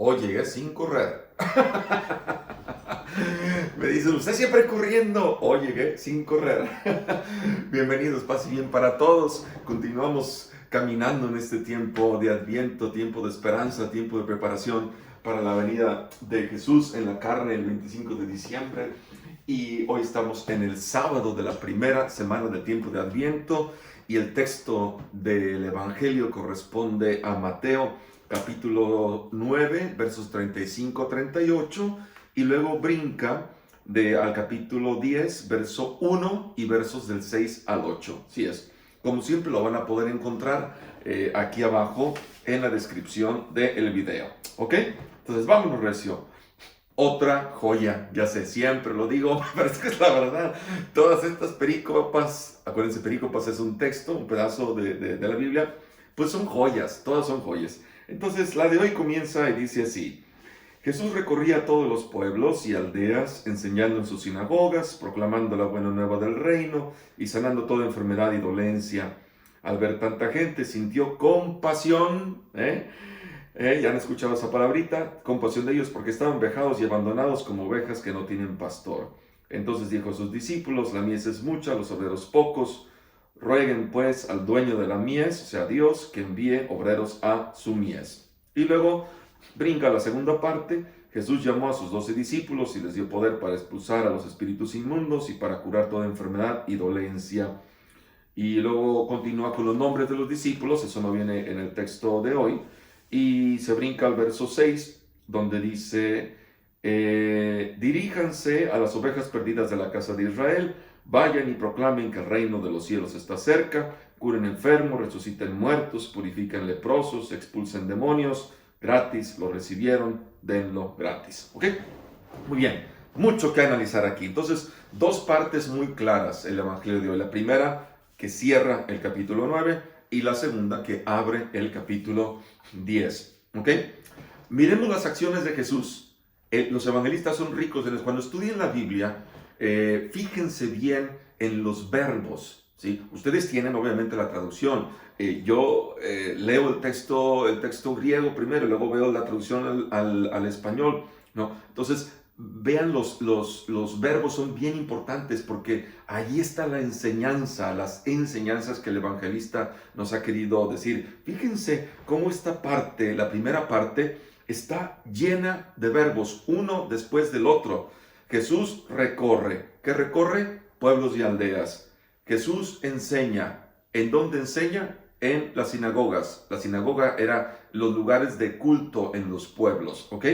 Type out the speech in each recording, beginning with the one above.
o llegué sin correr. Me dicen, usted siempre corriendo, o llegué sin correr. Bienvenidos, paz y bien para todos. Continuamos caminando en este tiempo de Adviento, tiempo de esperanza, tiempo de preparación para la venida de Jesús en la carne el 25 de diciembre. Y hoy estamos en el sábado de la primera semana del tiempo de Adviento y el texto del Evangelio corresponde a Mateo capítulo 9, versos 35 a 38, y luego brinca al capítulo 10, verso 1 y versos del 6 al 8. Así es. Como siempre lo van a poder encontrar aquí abajo en la descripción del video. ¿Ok? Entonces vámonos recio. Otra joya, ya sé, siempre lo digo, pero es que es la verdad. Todas estas perícopas, acuérdense, perícopas es un texto, un pedazo de la Biblia, pues son joyas, todas son joyas. Entonces la de hoy comienza y dice así: Jesús recorría todos los pueblos y aldeas, enseñando en sus sinagogas, proclamando la buena nueva del reino y sanando toda enfermedad y dolencia. Al ver tanta gente, sintió compasión, ya han escuchado esa palabrita, compasión de ellos porque estaban vejados y abandonados como ovejas que no tienen pastor. Entonces dijo a sus discípulos: la mies es mucha, los obreros pocos. Rueguen pues al dueño de la mies, o sea Dios, que envíe obreros a su mies. Y luego brinca la segunda parte. Jesús llamó a sus 12 discípulos y les dio poder para expulsar a los espíritus inmundos y para curar toda enfermedad y dolencia. Y luego continúa con los nombres de los discípulos, eso no viene en el texto de hoy, y se brinca al verso 6, donde dice: diríjanse a las ovejas perdidas de la casa de Israel, vayan y proclamen que el reino de los cielos está cerca, curen enfermos, resuciten muertos, purifiquen leprosos, expulsen demonios, gratis lo recibieron, denlo gratis. ¿Ok? Muy bien, mucho que analizar aquí. Entonces, dos partes muy claras el Evangelio de hoy. La primera, que cierra el capítulo 9, y la segunda, que abre el capítulo 10. ¿Ok? Miremos las acciones de Jesús. Los evangelistas son ricos en eso. Cuando estudien la Biblia, fíjense bien en los verbos. ¿Sí? Ustedes tienen obviamente la traducción. Yo leo el texto griego primero y luego veo la traducción al español, ¿no? Entonces, vean los verbos son bien importantes porque ahí está la enseñanza, las enseñanzas que el evangelista nos ha querido decir. Fíjense cómo esta parte, la primera parte, está llena de verbos, uno después del otro. Jesús recorre. ¿Qué recorre? Pueblos y aldeas. Jesús enseña. ¿En dónde enseña? En las sinagogas. La sinagoga era los lugares de culto en los pueblos, ¿ok?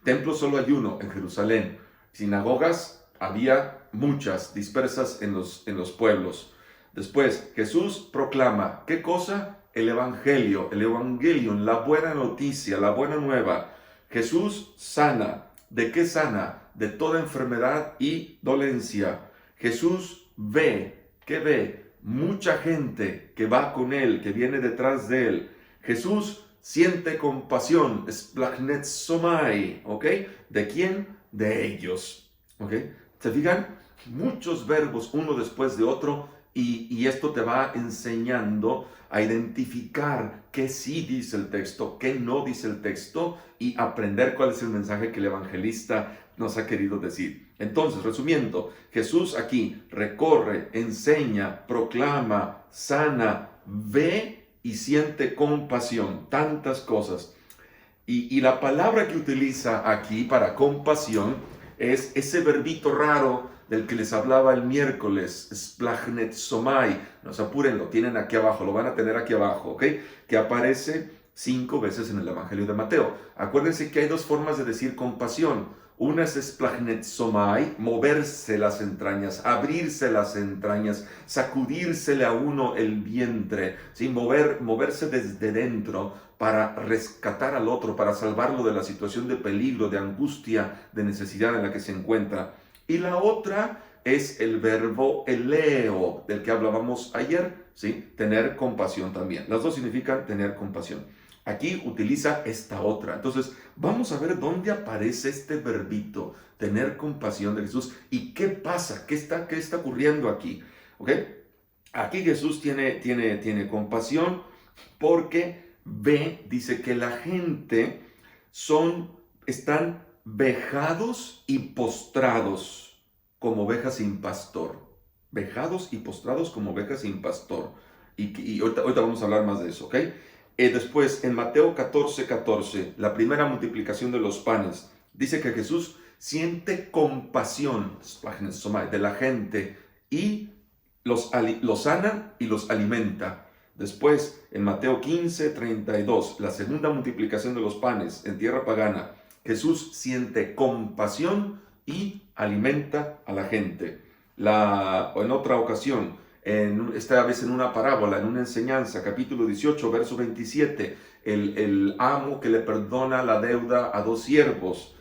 Templos solo hay uno en Jerusalén. Sinagogas había muchas dispersas en los pueblos. Después, Jesús proclama, ¿qué cosa? El Evangelio, la buena noticia, la buena nueva. Jesús sana. ¿De qué sana? De toda enfermedad y dolencia. Jesús ve. ¿Qué ve? Mucha gente que va con él, que viene detrás de él. Jesús siente compasión, splagnetsomai, ¿ok? ¿De quién? De ellos, ¿ok? ¿Se fijan? Muchos verbos uno después de otro y esto te va enseñando a identificar qué sí dice el texto, qué no dice el texto y aprender cuál es el mensaje que el evangelista nos ha querido decir. Entonces, resumiendo, Jesús aquí recorre, enseña, proclama, sana, ve y siente compasión, tantas cosas. Y la palabra que utiliza aquí para compasión es ese verbito raro del que les hablaba el miércoles, splagnetsomai. No se apuren, lo tienen aquí abajo, lo van a tener aquí abajo, ¿ok? Que aparece 5 veces en el Evangelio de Mateo. Acuérdense que hay dos formas de decir compasión. Una es splagnetsomai, moverse las entrañas, abrirse las entrañas, sacudírsele a uno el vientre, ¿sí? Moverse desde dentro para rescatar al otro, para salvarlo de la situación de peligro, de angustia, de necesidad en la que se encuentra. Y la otra es el verbo eleo, del que hablábamos ayer, ¿sí? Tener compasión también. Las dos significan tener compasión. Aquí utiliza esta otra. Entonces, vamos a ver dónde aparece este verbito, tener compasión de Jesús, y qué pasa, qué está ocurriendo aquí. ¿Ok? Aquí Jesús tiene compasión porque ve, dice que la gente están vejados y postrados como ovejas sin pastor. Vejados y postrados como ovejas sin pastor. Y ahorita vamos a hablar más de eso, ¿ok? Después, en Mateo 14:14, la primera multiplicación de los panes, dice que Jesús siente compasión de la gente y los sana y los alimenta. Después, en Mateo 15:32, la segunda multiplicación de los panes en tierra pagana, Jesús siente compasión y alimenta a la gente. En otra ocasión, esta vez en una parábola, en una enseñanza, capítulo 18, verso 27, el amo que le perdona la deuda a dos siervos,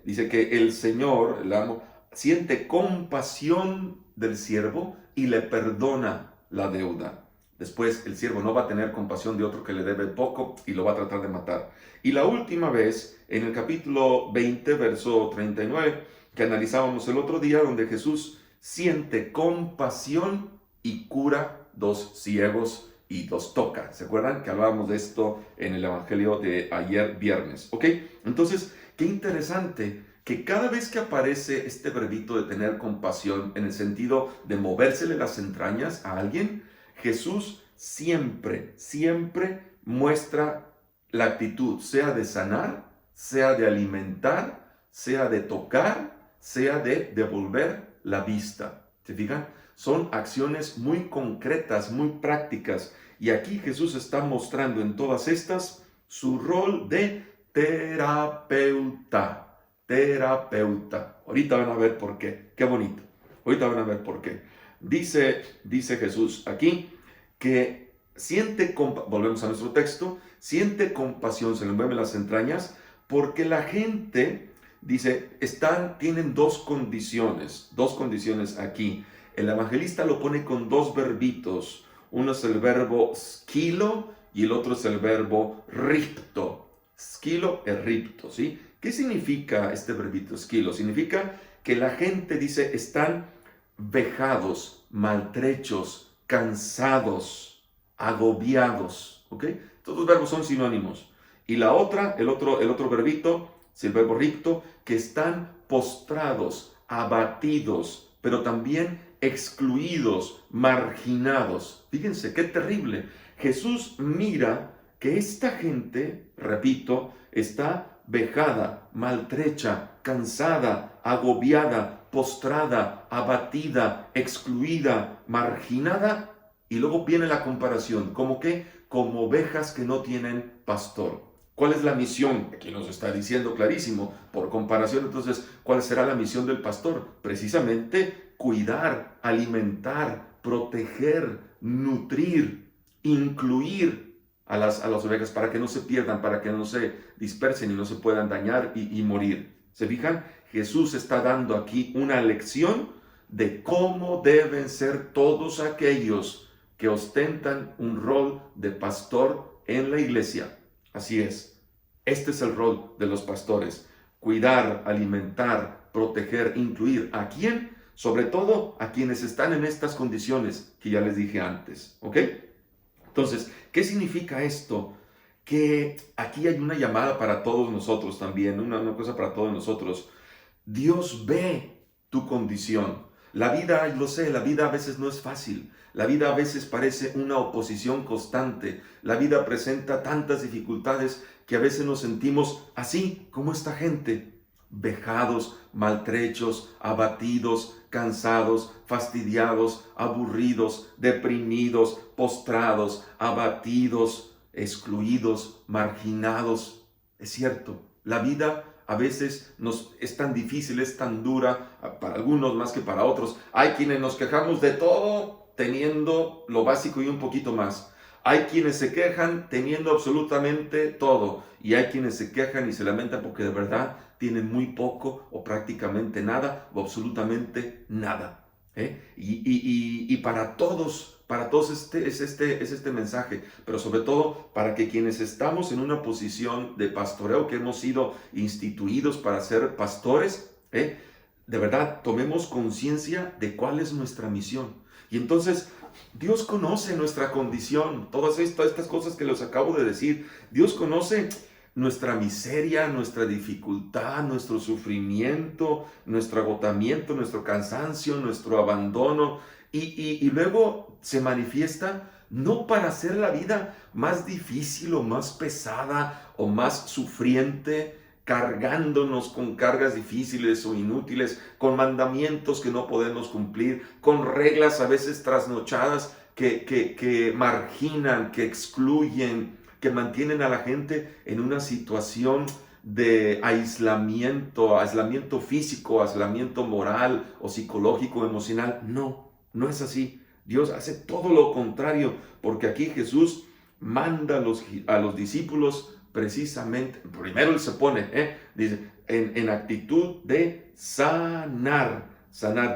dice que el Señor, el amo, siente compasión del siervo y le perdona la deuda. Después el siervo no va a tener compasión de otro que le debe poco y lo va a tratar de matar. Y la última vez, en el capítulo 20, verso 39, que analizábamos el otro día, donde Jesús siente compasión y cura dos ciegos y los toca. ¿Se acuerdan que hablábamos de esto en el Evangelio de ayer viernes? ¿Ok? Entonces, qué interesante que cada vez que aparece este verbito de tener compasión en el sentido de movérsele las entrañas a alguien, Jesús siempre muestra la actitud, sea de sanar, sea de alimentar, sea de tocar, sea de devolver la vista. ¿Se fijan? Son acciones muy concretas, muy prácticas. Y aquí Jesús está mostrando en todas estas su rol de terapeuta. Terapeuta. Ahorita van a ver por qué. Qué bonito. Ahorita van a ver por qué. Dice Jesús aquí que volvemos a nuestro texto, siente compasión, se le mueven las entrañas, porque la gente, dice, tienen dos condiciones aquí. El evangelista lo pone con dos verbitos. Uno es el verbo skilo y el otro es el verbo ripto. Skilo e ripto, ¿sí? ¿Qué significa este verbito skilo? Significa que la gente, dice, están vejados, maltrechos, cansados, agobiados, ¿ok? Todos los verbos son sinónimos. Y el otro verbito, es el verbo ripto, que están postrados, abatidos, pero también excluidos, marginados. Fíjense, qué terrible. Jesús mira que esta gente, repito, está vejada, maltrecha, cansada, agobiada, postrada, abatida, excluida, marginada, y luego viene la comparación, ¿cómo qué? Como ovejas que no tienen pastor. ¿Cuál es la misión? Aquí nos está diciendo clarísimo, por comparación, entonces, ¿cuál será la misión del pastor? Precisamente cuidar, alimentar, proteger, nutrir, incluir a las ovejas para que no se pierdan, para que no se dispersen y no se puedan dañar y morir. ¿Se fijan? Jesús está dando aquí una lección de cómo deben ser todos aquellos que ostentan un rol de pastor en la iglesia. Así es. Este es el rol de los pastores. Cuidar, alimentar, proteger, incluir. ¿A quién? Sobre todo a quienes están en estas condiciones que ya les dije antes. ¿Ok? Entonces, ¿qué significa esto? Que aquí hay una llamada para todos nosotros también, una cosa para todos nosotros. Dios ve tu condición. La vida, lo sé, la vida a veces no es fácil. La vida a veces parece una oposición constante. La vida presenta tantas dificultades que a veces nos sentimos así como esta gente. Vejados, maltrechos, abatidos, cansados, fastidiados, aburridos, deprimidos, postrados, abatidos, excluidos, marginados. Es cierto, la vida a veces es tan difícil, es tan dura, para algunos más que para otros. Hay quienes nos quejamos de todo teniendo lo básico y un poquito más. Hay quienes se quejan teniendo absolutamente todo. Y hay quienes se quejan y se lamentan porque de verdad tienen muy poco o prácticamente nada o absolutamente nada. Y para todos es este mensaje, pero sobre todo para que quienes estamos en una posición de pastoreo, que hemos sido instituidos para ser pastores, de verdad tomemos conciencia de cuál es nuestra misión. Y entonces Dios conoce nuestra condición, todas estas cosas que les acabo de decir. Dios conoce nuestra miseria, nuestra dificultad, nuestro sufrimiento, nuestro agotamiento, nuestro cansancio, nuestro abandono, y luego se manifiesta no para hacer la vida más difícil o más pesada o más sufriente, cargándonos con cargas difíciles o inútiles, con mandamientos que no podemos cumplir, con reglas a veces trasnochadas que marginan, que excluyen, que mantienen a la gente en una situación de aislamiento físico, aislamiento moral o psicológico, emocional. No, no es así. Dios hace todo lo contrario, porque aquí Jesús manda a los discípulos precisamente, primero Él se pone, dice, en actitud de sanar,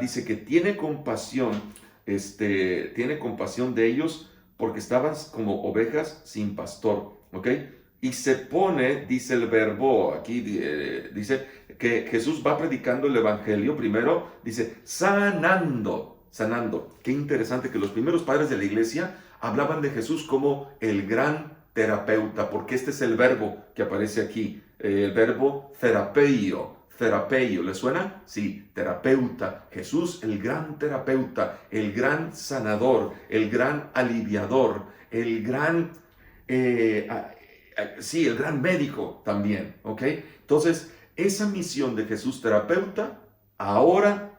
dice que tiene compasión de ellos porque estaban como ovejas sin pastor, ¿ok? Y se pone, dice el verbo, aquí dice que Jesús va predicando el evangelio, primero dice sanando. Qué interesante que los primeros padres de la iglesia hablaban de Jesús como el gran terapeuta, porque este es el verbo que aparece aquí, el verbo therapeio, ¿le suena? Sí, terapeuta. Jesús, el gran terapeuta, el gran sanador, el gran aliviador, el gran, el gran médico también, ¿ok? Entonces, esa misión de Jesús terapeuta, ahora,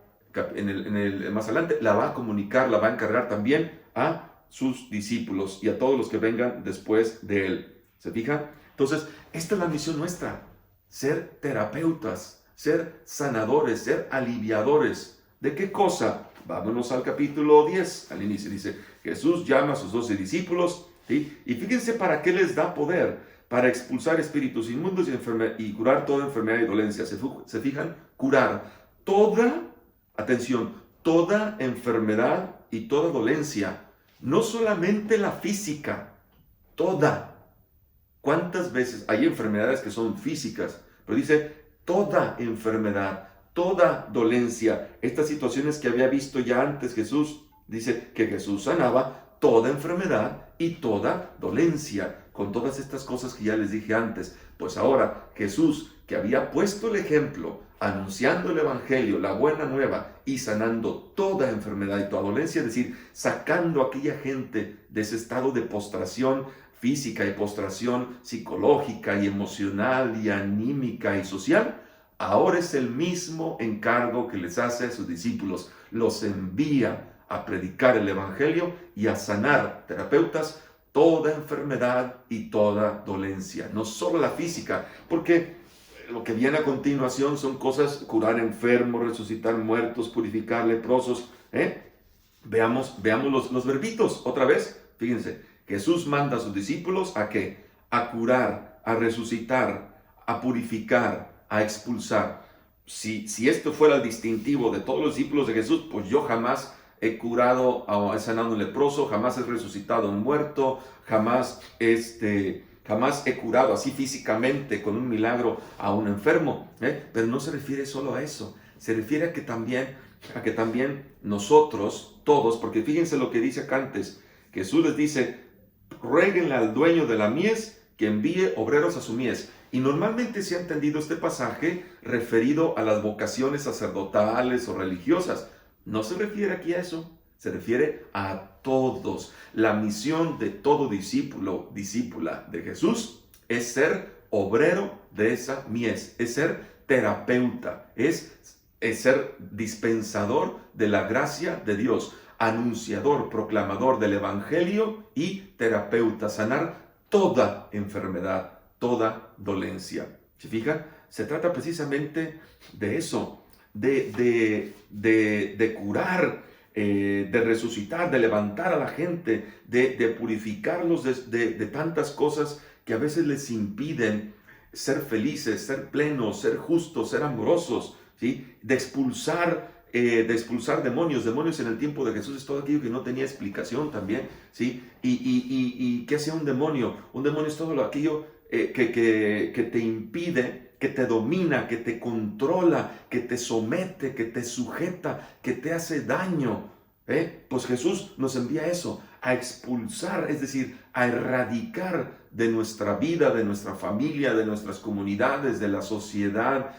más adelante, la va a comunicar, la va a encargar también a sus discípulos y a todos los que vengan después de él. ¿Se fijan? Entonces, esta es la misión nuestra, ser terapeutas, ser sanadores, ser aliviadores. ¿De qué cosa? Vámonos al capítulo 10, al inicio dice, Jesús llama a sus 12 discípulos, ¿sí? Y fíjense para qué les da poder, para expulsar espíritus inmundos y curar toda enfermedad y dolencia. ¿Se fijan? Curar toda, atención, toda enfermedad y toda dolencia. No solamente la física, toda. ¿Cuántas veces hay enfermedades que son físicas? Pero dice toda enfermedad, toda dolencia. Estas situaciones que había visto ya antes Jesús, dice que Jesús sanaba toda enfermedad y toda dolencia, con todas estas cosas que ya les dije antes. Pues ahora Jesús, que había puesto el ejemplo, anunciando el evangelio, la buena nueva y sanando toda enfermedad y toda dolencia, es decir, sacando a aquella gente de ese estado de postración física y postración psicológica y emocional y anímica y social, ahora es el mismo encargo que les hace a sus discípulos. Los envía a predicar el evangelio y a sanar, terapeutas, toda enfermedad y toda dolencia, no solo la física, porque lo que viene a continuación son cosas, curar enfermos, resucitar muertos, purificar leprosos. Veamos los verbitos otra vez. Fíjense, Jesús manda a sus discípulos ¿a qué? A curar, a resucitar, a purificar, a expulsar. Si esto fuera el distintivo de todos los discípulos de Jesús, pues yo jamás he curado, he sanado un leproso, jamás he resucitado a un muerto, jamás he curado así físicamente con un milagro a un enfermo. Pero no se refiere solo a eso, se refiere a que también nosotros, todos, porque fíjense lo que dice acá antes, Jesús les dice, ruéguenle al dueño de la mies que envíe obreros a su mies. Y normalmente se ha entendido este pasaje referido a las vocaciones sacerdotales o religiosas. No se refiere aquí a eso, se refiere a todos. La misión de todo discípulo, discípula de Jesús es ser obrero de esa mies, es ser terapeuta, es ser dispensador de la gracia de Dios, anunciador, proclamador del evangelio y terapeuta, sanar toda enfermedad, toda dolencia. ¿Se fijan? Se trata precisamente de eso, de curar, de resucitar, de levantar a la gente, de purificarlos de tantas cosas que a veces les impiden ser felices, ser plenos, ser justos, ser amorosos, ¿sí? De expulsar demonios en el tiempo de Jesús es todo aquello que no tenía explicación también, ¿sí? ¿Y qué hacía un demonio? Un demonio es todo aquello que te impide, que te domina, que te controla, que te somete, que te sujeta, que te hace daño. Pues Jesús nos envía eso, a expulsar, es decir, a erradicar de nuestra vida, de nuestra familia, de nuestras comunidades, de la sociedad,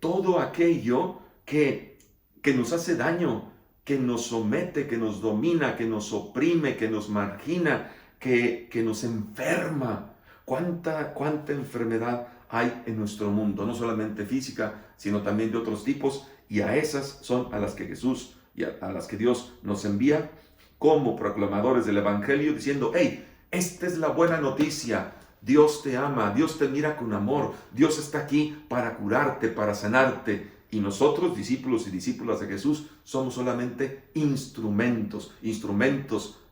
todo aquello que nos hace daño, que nos somete, que nos domina, que nos oprime, que nos margina, que nos enferma. ¿Cuánta enfermedad hay en nuestro mundo? No solamente física, sino también de otros tipos. Y a esas son a las que Jesús y a las que Dios nos envía como proclamadores del Evangelio, diciendo: hey, esta es la buena noticia. Dios te ama, Dios te mira con amor, Dios está aquí para curarte, para sanarte. Y nosotros, discípulos y discípulas de Jesús, somos solamente instrumentos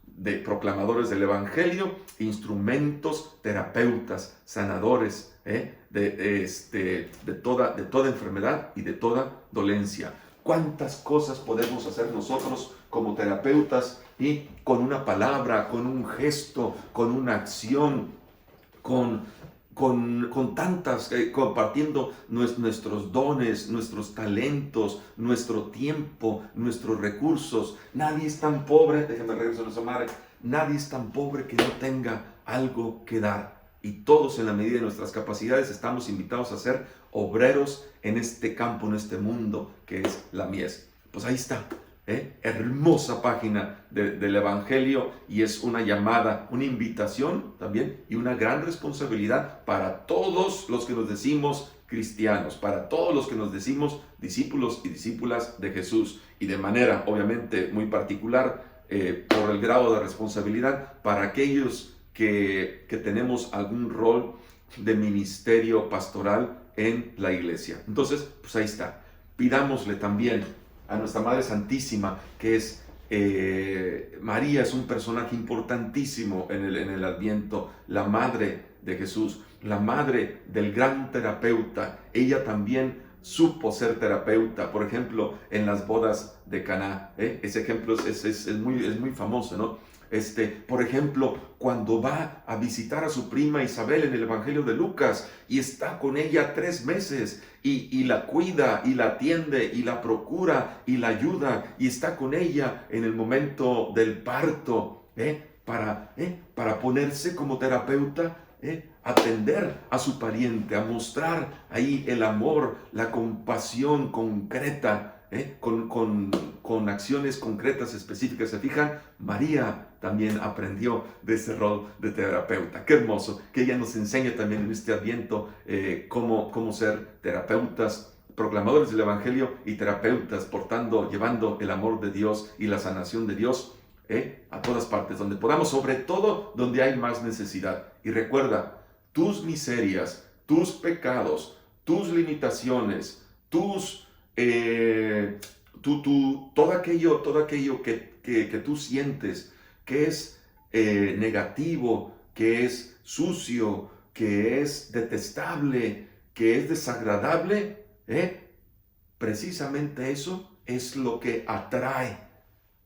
de proclamadores del Evangelio, instrumentos terapeutas, sanadores, de toda enfermedad y de toda dolencia. ¿Cuántas cosas podemos hacer nosotros como terapeutas y con una palabra, con un gesto, con una acción, con tantas, compartiendo nuestros dones, nuestros talentos, nuestro tiempo, nuestros recursos? Nadie es tan pobre, déjenme regresar a esa madre, nadie es tan pobre que no tenga algo que dar. Y todos, en la medida de nuestras capacidades, estamos invitados a ser obreros en este campo, en este mundo que es la mies. Pues ahí está. Hermosa página del Evangelio, y es una llamada, una invitación también y una gran responsabilidad para todos los que nos decimos cristianos, para todos los que nos decimos discípulos y discípulas de Jesús, y de manera obviamente muy particular, por el grado de responsabilidad para aquellos que tenemos algún rol de ministerio pastoral en la iglesia. Entonces, pues ahí está. Pidámosle también a nuestra Madre Santísima, que es María, es un personaje importantísimo en el Adviento, la Madre de Jesús, la Madre del gran terapeuta. Ella también supo ser terapeuta, por ejemplo, en las bodas de Caná. Ese ejemplo es muy famoso, ¿no? Por ejemplo, cuando va a visitar a su prima Isabel en el Evangelio de Lucas, y está con ella 3 meses, y la cuida, y la atiende, y la procura, y la ayuda, y está con ella en el momento del parto, para ponerse como terapeuta, atender a su pariente, a mostrar ahí el amor, la compasión concreta, con acciones concretas, específicas. ¿Se fijan? María también aprendió de ese rol de terapeuta. Qué hermoso que ella nos enseñe también en este Adviento cómo ser terapeutas, proclamadores del Evangelio y terapeutas, llevando el amor de Dios y la sanación de Dios a todas partes, donde podamos, sobre todo donde hay más necesidad. Y recuerda, tus miserias, tus pecados, tus limitaciones, todo aquello que tú sientes que es negativo, que es sucio, que es detestable, que es desagradable, precisamente eso es lo que atrae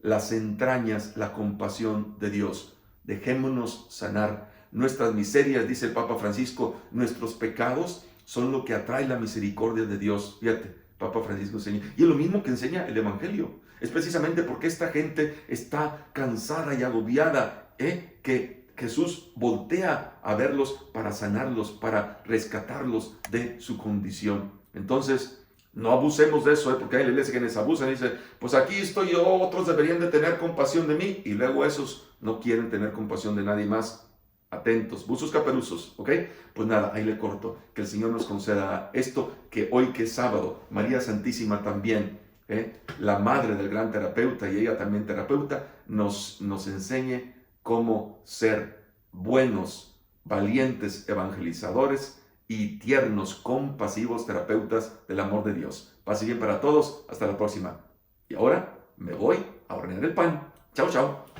las entrañas, la compasión de Dios. Dejémonos sanar. Nuestras miserias, dice el Papa Francisco, nuestros pecados son lo que atrae la misericordia de Dios. Fíjate, Papa Francisco enseña. Y es lo mismo que enseña el Evangelio. Es precisamente porque esta gente está cansada y agobiada, que Jesús voltea a verlos para sanarlos, para rescatarlos de su condición. Entonces, no abusemos de eso, porque hay iglesias que les abusan y dicen: pues aquí estoy yo, otros deberían de tener compasión de mí, y luego esos no quieren tener compasión de nadie más. Atentos, buzos caperuzos, ¿ok? Pues nada, ahí le corto. Que el Señor nos conceda esto, que hoy que es sábado, María Santísima también, la madre del gran terapeuta, y ella también terapeuta, nos enseñe cómo ser buenos, valientes evangelizadores y tiernos, compasivos terapeutas del amor de Dios. Pase bien para todos, hasta la próxima. Y ahora me voy a hornear el pan. Chao, chao.